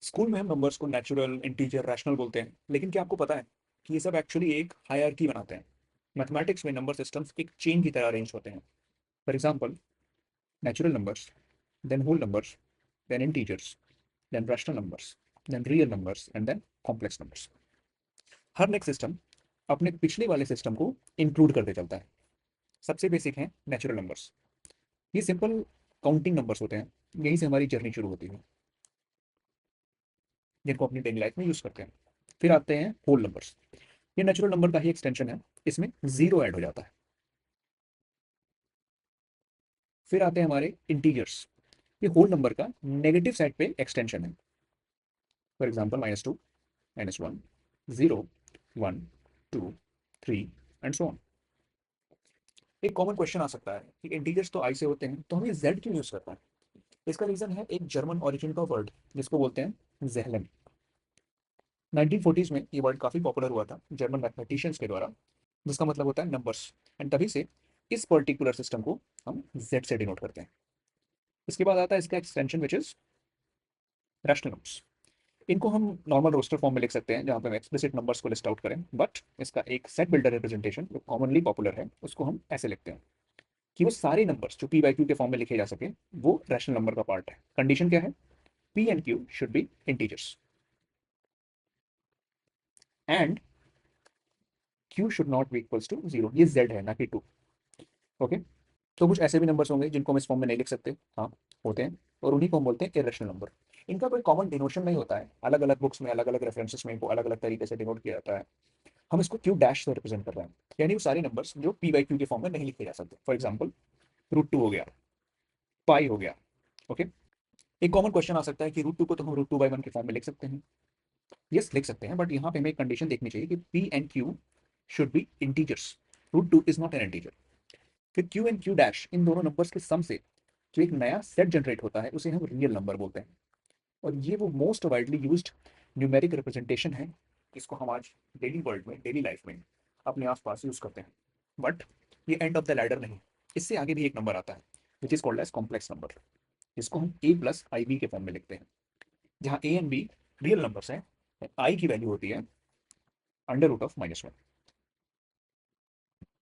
School में हम numbers को नेचुरल, इंटीजर, रैशनल बोलते हैं, लेकिन क्या आपको पता है कि ये सब एक्चुअली एक हायरार्की बनाते हैं। मैथमेटिक्स में नंबर सिस्टम्स एक चेन की तरह अरेंज होते हैं। For example, natural numbers, then whole numbers, then integers, then rational numbers, then real numbers and then complex numbers. हर नेक्स्ट सिस्टम अपने पिछले वाले सिस्टम को इंक्लूड करते चलता है। सबसे बेसिक है नेचुरल नंबर्स। ये सिंपल काउंटिंग नंबर्स होते हैं। यहीं से हमारी जर्नी शुरू होती है, जिनको अपनी डेली लाइफ में यूज करते हैं। फिर आते हैं होल नंबर्स। ये नेचुरल नंबर का ही एक्सटेंशन है, इसमें जीरो ऐड हो जाता है। फिर आते हैं हमारे इंटीजर्स। ये होल नंबर का नेगेटिव साइड पे एक्सटेंशन है। For example -2, -1, 0, 1, 2, 3 and so on. एक कॉमन क्वेश्चन आ सकता है कि इंटीजर्स तो आई से होते हैं, तो हम ये जेड क्यों यूज करते हैं? इसका रीजन है एक जर्मन ओरिजिन का वर्ड जिसको बोलते हैं जेहलन। 1940s में ये वर्ड काफी पॉपुलर हुआ था जर्मन मैथमेटिशियंस के द्वारा, जिसका मतलब होता है नंबर्स। एंड तभी से इस पर्टिकुलर सिस्टम को हम जेड से डिनोट करते हैं। इसके बाद आता है इसका extension which is rational numbers. इनको हम नॉर्मल रोस्टर फॉर्म में लिख सकते हैं जहां पे हम एक्सप्लिसिट नंबर्स को लिस्ट आउट करें, बट इसका एक सेट बिल्डर रिप्रेजेंटेशन जो कॉमनली पॉपुलर है उसको हम ऐसे लिखते हैं कि वो सारे नंबर्स जो पी बाई क्यू के फॉर्म में लिखे जा सके वो रैशनल नंबर का पार्ट है। कंडीशन क्या है? P and Q should be integers and Q should not be equals to zero. ये जेड है ना कि टू। ओके। तो कुछ ऐसे भी नंबर्स होंगे जिनको हम इस फॉर्म में नहीं लिख सकते, हाँ होते हैं, और उन्हीं को हम बोलते हैं इरेशनल नंबर। इनका कोई कॉमन डिनोशन नहीं होता है, अलग अलग बुक्स में अलग अलग रेफरेंसेस में इनको अलग अलग तरीके से डिनोट किया जाता है। हम इसको क्यू डैश से रिप्रेजेंट कर रहे हैं, यानी वो सारे नंबर्स जो पी बाई क्यू के फॉर्म में नहीं लिखे जा सकते। फॉर एग्जाम्पल, √2 हो गया, पाई हो गया। ओके। एक कॉमन क्वेश्चन आ सकता है कि √2 को तो हम √2/1 के फॉर्म में लिख सकते हैं। यस, लिख सकते हैं, बट यहाँ पे हमें एक कंडीशन देखनी चाहिए कि P and Q should be integers. √2 is not an integer. फिर क्यू एंड क्यू डैश इन दोनों नंबर्स के सम से जो एक नया सेट जनरेट होता है उसे हम रियल नंबर बोलते हैं। और ये वो most widely used numeric representation है, इसको हम आज डेली वर्ल्ड में, डेली लाइफ में अपने आसपास यूज करते हैं। बट ये एंड ऑफ द लैडर नहीं। इससे आगे भी एक नंबर आता है which is called as complex number, जिसको हम a प्लस आई बी के फॉर्म में लिखते हैं, जहाँ a and b real numbers हैं। आई की वैल्यू होती है √(-1).